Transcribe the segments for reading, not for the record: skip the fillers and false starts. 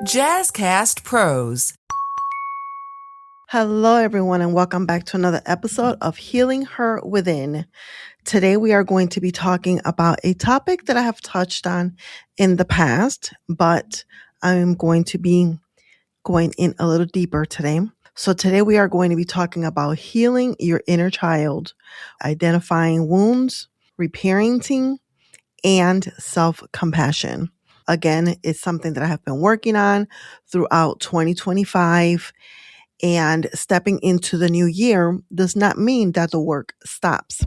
Jazzcast Pros. Hello, everyone, and welcome back to another episode of Healing Her Within. Today, we are going to be talking about a topic that I have touched on in the past, but I'm going to be going in a little deeper today. So today we are going to be talking about healing your inner child, identifying wounds, reparenting, and self-compassion. Again, it's something that I have been working on throughout 2025, and stepping into the new year does not mean that the work stops.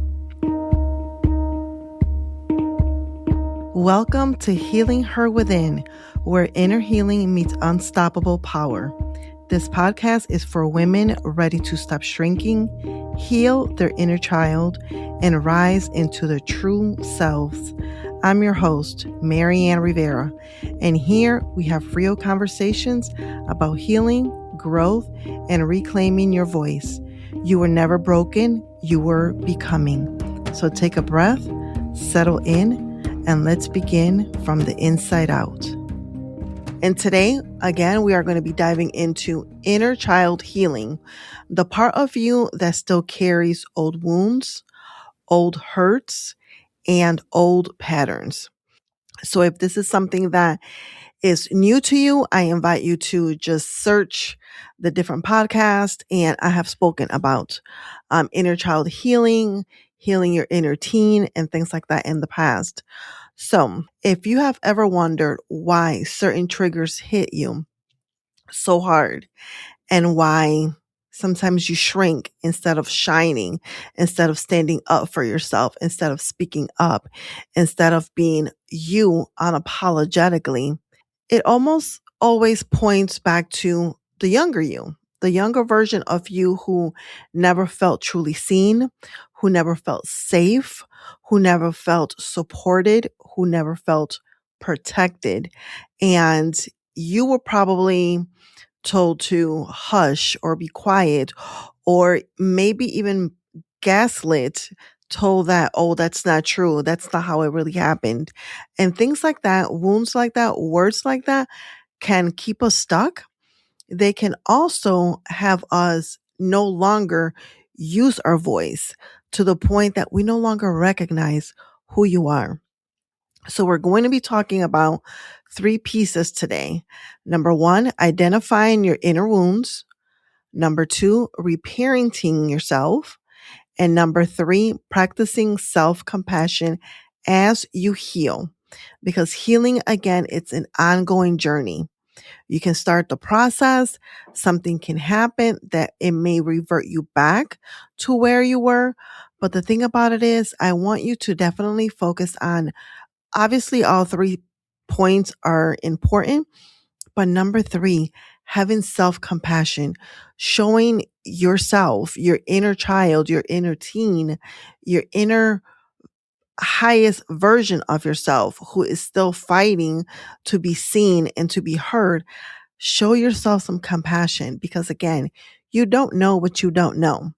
Welcome to Healing Her Within, where inner healing meets unstoppable power. This podcast is for women ready to stop shrinking, heal their inner child, and rise into their true selves. I'm your host, Maryann Rivera, and here we have real conversations about healing, growth, and reclaiming your voice. You were never broken, you were becoming. So take a breath, settle in, and let's begin from the inside out. And today, again, we are going to be diving into inner child healing, the part of you that still carries old wounds, old hurts, and old patterns. So if this is something that is new to you, I invite you to just search the different podcasts, and I have spoken about inner child healing, healing your inner teen, and things like that in the past. So if you have ever wondered why certain triggers hit you so hard and why sometimes you shrink instead of shining, instead of standing up for yourself, instead of speaking up, instead of being you unapologetically, it almost always points back to the younger you, the younger version of you who never felt truly seen, who never felt safe, who never felt supported, who never felt protected. And you were probably told to hush or be quiet, or maybe even gaslit, told that, oh, that's not true. That's not how it really happened. And things like that, wounds like that, words like that can keep us stuck. They can also have us no longer use our voice to the point that we no longer recognize who you are. So we're going to be talking about 3 pieces today. Number 1, identifying your inner wounds. Number 2, reparenting yourself. And number 3, practicing self-compassion as you heal. Because healing, again, it's an ongoing journey. You can start the process. Something can happen that it may revert you back to where you were. But the thing about it is, I want you to definitely focus on, obviously, all 3 points are important. But number 3, having self-compassion, showing yourself, your inner child, your inner teen, your inner highest version of yourself who is still fighting to be seen and to be heard. Show yourself some compassion, because again, you don't know what you don't know.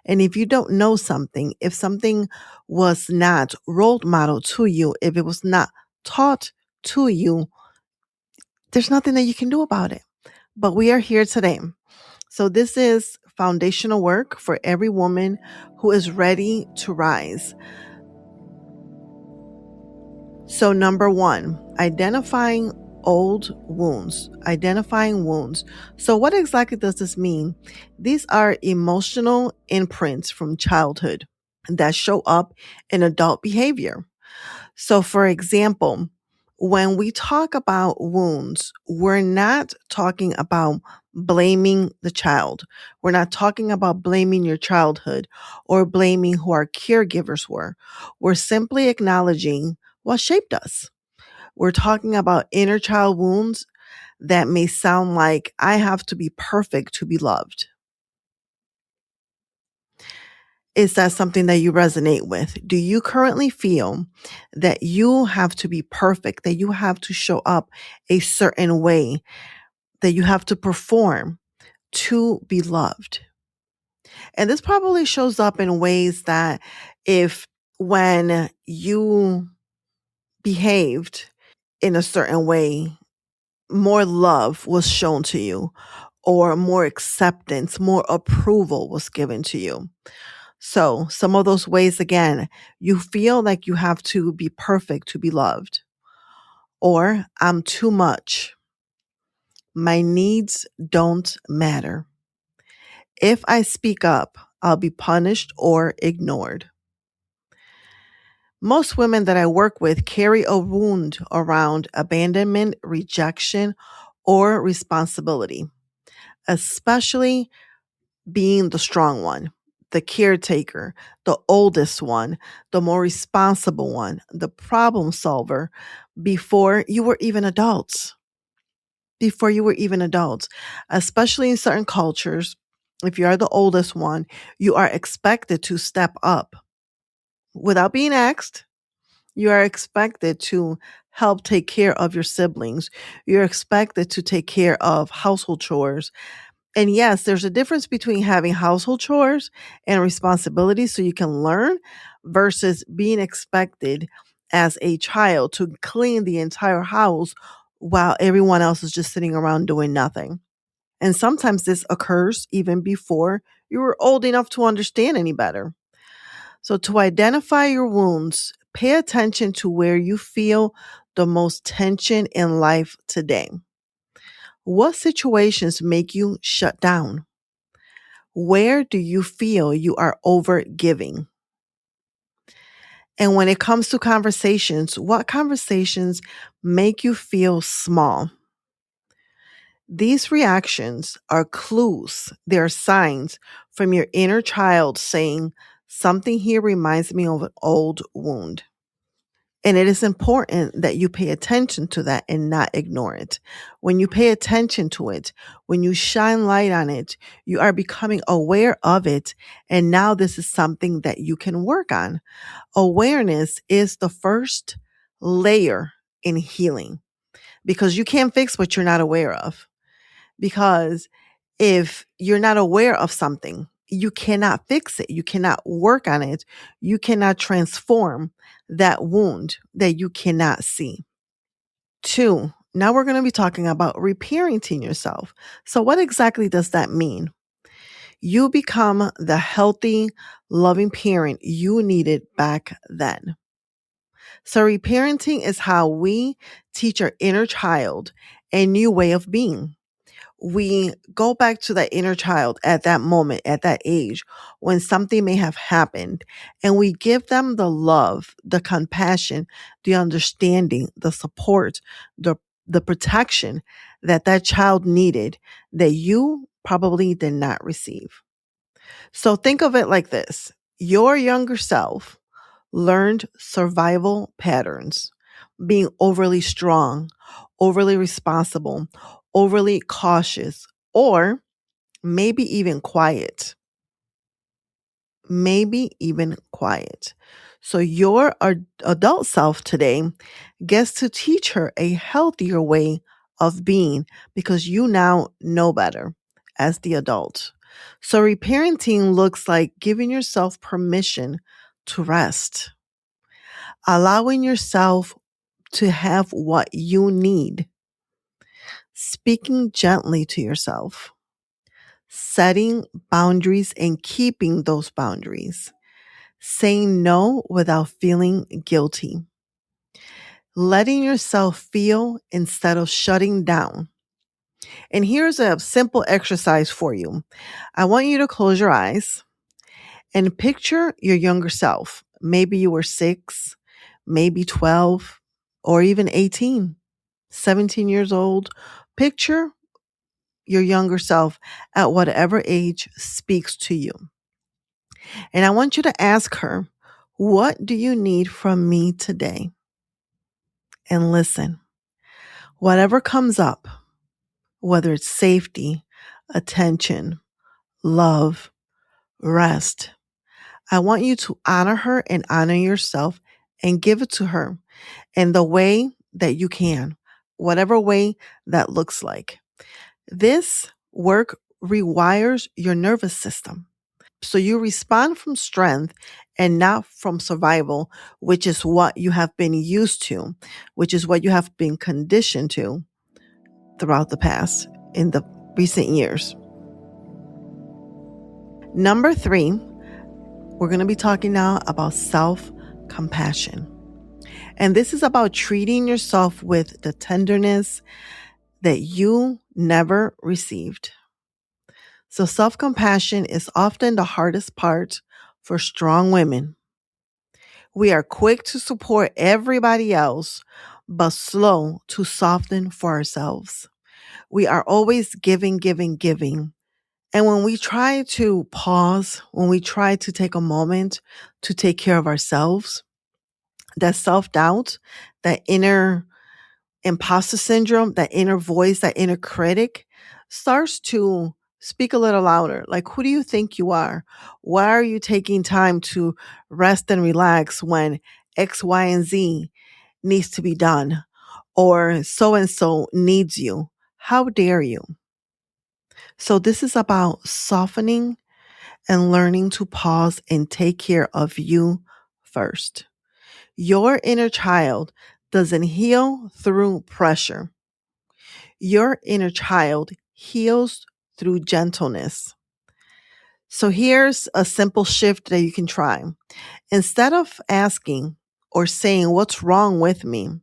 And if you don't know something, if something was not role model to you, if it was not taught to you, there's nothing that you can do about it. But we are here today. So this is foundational work for every woman who is ready to rise. So number 1, identifying old wounds, identifying wounds. So what exactly does this mean? These are emotional imprints from childhood that show up in adult behavior. So for example, when we talk about wounds, we're not talking about blaming the child. We're not talking about blaming your childhood or blaming who our caregivers were. We're simply acknowledging what shaped us. We're talking about inner child wounds that may sound like, I have to be perfect to be loved. Is that something that you resonate with? Do you currently feel that you have to be perfect, that you have to show up a certain way, that you have to perform to be loved? And this probably shows up in ways that when you behaved in a certain way more love was shown to you, or more acceptance, more approval was given to you. So, some of those ways again, you feel like you have to be perfect to be loved, or I'm too much. My needs don't matter. If I speak up, I'll be punished or ignored. Most women that I work with carry a wound around abandonment, rejection, or responsibility, especially being the strong one, the caretaker, the oldest one, the more responsible one, the problem solver before you were even adults. Before you were even adults, especially in certain cultures, if you are the oldest one, you are expected to step up without being asked. You are expected to help take care of your siblings. You're expected to take care of household chores. And yes, there's a difference between having household chores and responsibilities so you can learn versus being expected as a child to clean the entire house while everyone else is just sitting around doing nothing. And sometimes this occurs even before you were old enough to understand any better. So, to identify your wounds, pay attention to where you feel the most tension in life today. What situations make you shut down? Where do you feel you are over giving? And when it comes to conversations, what conversations make you feel small? These reactions are clues, they are signs from your inner child saying, something here reminds me of an old wound. And it is important that you pay attention to that and not ignore it. When you pay attention to it, when you shine light on it, you are becoming aware of it. And now this is something that you can work on. Awareness is the first layer in healing because you can't fix what you're not aware of. Because if you're not aware of something, you cannot fix it. You cannot work on it. You cannot transform that wound that you cannot see. 2, now we're going to be talking about reparenting yourself. So, what exactly does that mean? You become the healthy, loving parent you needed back then. So, reparenting is how we teach our inner child a new way of being. We go back to that inner child at that moment, at that age, when something may have happened, and we give them the love, the compassion, the understanding, the support, the protection that that child needed that you probably did not receive. So think of it like this. Your younger self learned survival patterns, being overly strong, overly responsible, overly cautious, or maybe even quiet. Maybe even quiet. So your adult self today gets to teach her a healthier way of being because you now know better as the adult. So reparenting looks like giving yourself permission to rest, allowing yourself to have what you need, speaking gently to yourself, setting boundaries and keeping those boundaries, saying no without feeling guilty, letting yourself feel instead of shutting down. And here's a simple exercise for you. I want you to close your eyes and picture your younger self. Maybe you were 6, maybe 12, or even 18, 17 years old. Picture your younger self at whatever age speaks to you. And I want you to ask her, what do you need from me today? And listen, whatever comes up, whether it's safety, attention, love, rest, I want you to honor her and honor yourself and give it to her in the way that you can, whatever way that looks like. This work rewires your nervous system. So you respond from strength and not from survival, which is what you have been used to, which is what you have been conditioned to. throughout the past in the recent years. Number 3, we're going to be talking now about self-compassion. And this is about treating yourself with the tenderness that you never received. So self-compassion is often the hardest part for strong women. We are quick to support everybody else, but slow to soften for ourselves. We are always giving. And when we try to pause, when we try to take a moment to take care of ourselves, that self-doubt, that inner imposter syndrome, that inner voice, that inner critic starts to speak a little louder. Like, who do you think you are? Why are you taking time to rest and relax when X, Y, and Z needs to be done? Or so and so needs you. How dare you? So this is about softening and learning to pause and take care of you first. Your inner child doesn't heal through pressure. Your inner child heals through gentleness. So here's a simple shift that you can try. Instead of asking or saying, "What's wrong with me?"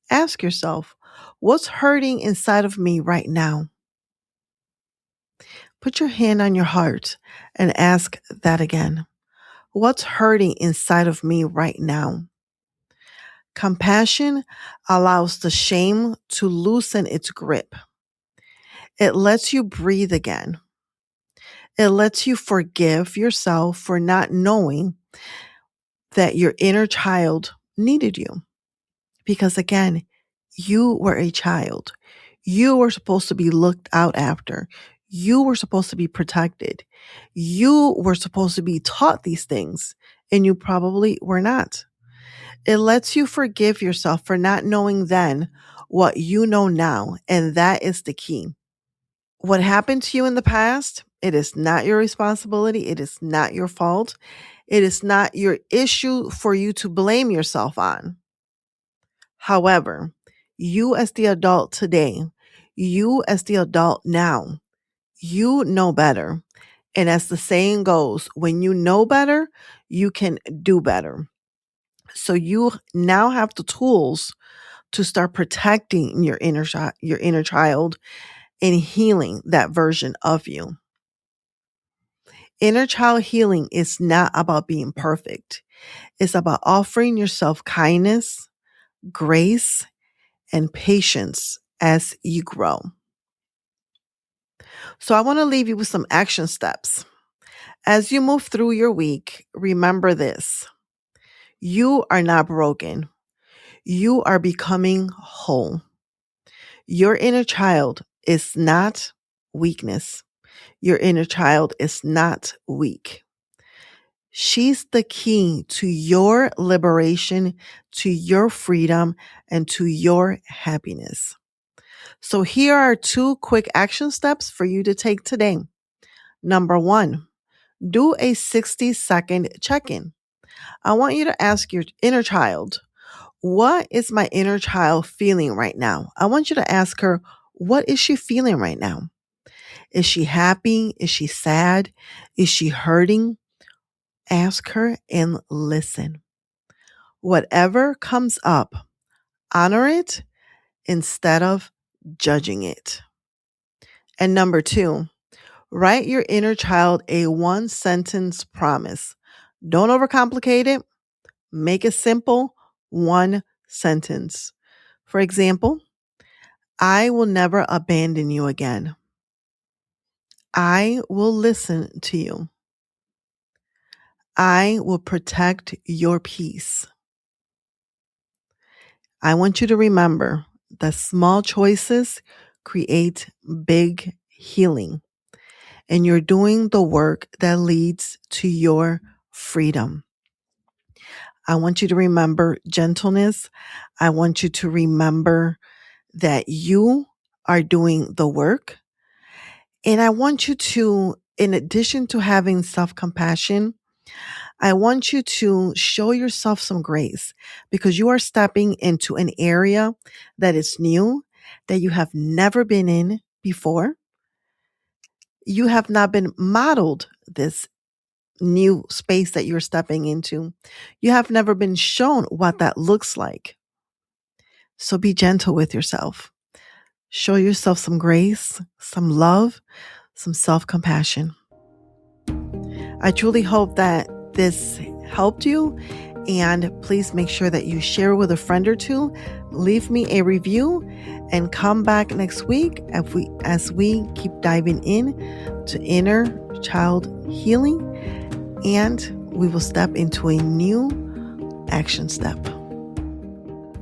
ask yourself, "What's hurting inside of me right now?" Put your hand on your heart and ask that again. What's hurting inside of me right now? Compassion allows the shame to loosen its grip. It lets you breathe again. It lets you forgive yourself for not knowing that your inner child needed you. Because again, you were a child. You were supposed to be looked out after. You were supposed to be protected. You were supposed to be taught these things, and you probably were not. It lets you forgive yourself for not knowing then what you know now, and that is the key. What happened to you in the past, it is not your responsibility. It is not your fault. It is not your issue for you to blame yourself on. However, you as the adult today, you as the adult now, you know better. And as the saying goes, when you know better, you can do better. So you now have the tools to start protecting your inner child and healing that version of you. Inner child healing is not about being perfect. It's about offering yourself kindness, grace, and patience as you grow. So I want to leave you with some action steps. As you move through your week, remember this. You are not broken. You are becoming whole. Your inner child is not weakness. Your inner child is not weak. She's the key to your liberation, to your freedom, and to your happiness. So here are 2 quick action steps for you to take today. Number 1, do a 60-second check-in. I want you to ask your inner child, what is my inner child feeling right now? I want you to ask her, what is she feeling right now? Is she happy? Is she sad? Is she hurting? Ask her and listen. Whatever comes up, honor it instead of judging it. And number 2, write your inner child a 1-sentence promise. Don't overcomplicate it. Make it simple, 1 sentence. For example, I will never abandon you again. I will listen to you. I will protect your peace. I want you to remember that small choices create big healing, and you're doing the work that leads to your freedom. I want you to remember gentleness. I want you to remember that you are doing the work. And I want you to, in addition to having self-compassion, I want you to show yourself some grace because you are stepping into an area that is new that you have never been in before. You have not been modeled this new space that you're stepping into. You have never been shown what that looks like. So be gentle with yourself. Show yourself some grace, some love, some self-compassion. I truly hope that this helped you, and please make sure that you share with a friend or two. Leave me a review and come back next week as we keep diving in to inner child healing, and we will step into a new action step.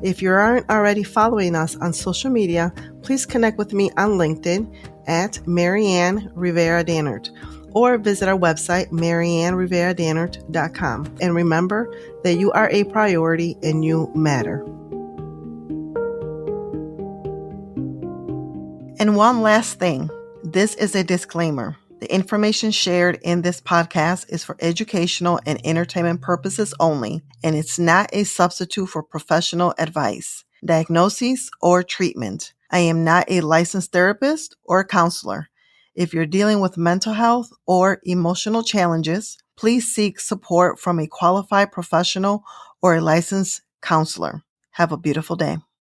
If you aren't already following us on social media, please connect with me on LinkedIn at Maryann Rivera Dannert, or visit our website, MaryannRiveraDannert.com. And remember that you are a priority and you matter. And one last thing. This is a disclaimer. The information shared in this podcast is for educational and entertainment purposes only, and it's not a substitute for professional advice, diagnosis, or treatment. I am not a licensed therapist or counselor. If you're dealing with mental health or emotional challenges, please seek support from a qualified professional or a licensed counselor. Have a beautiful day.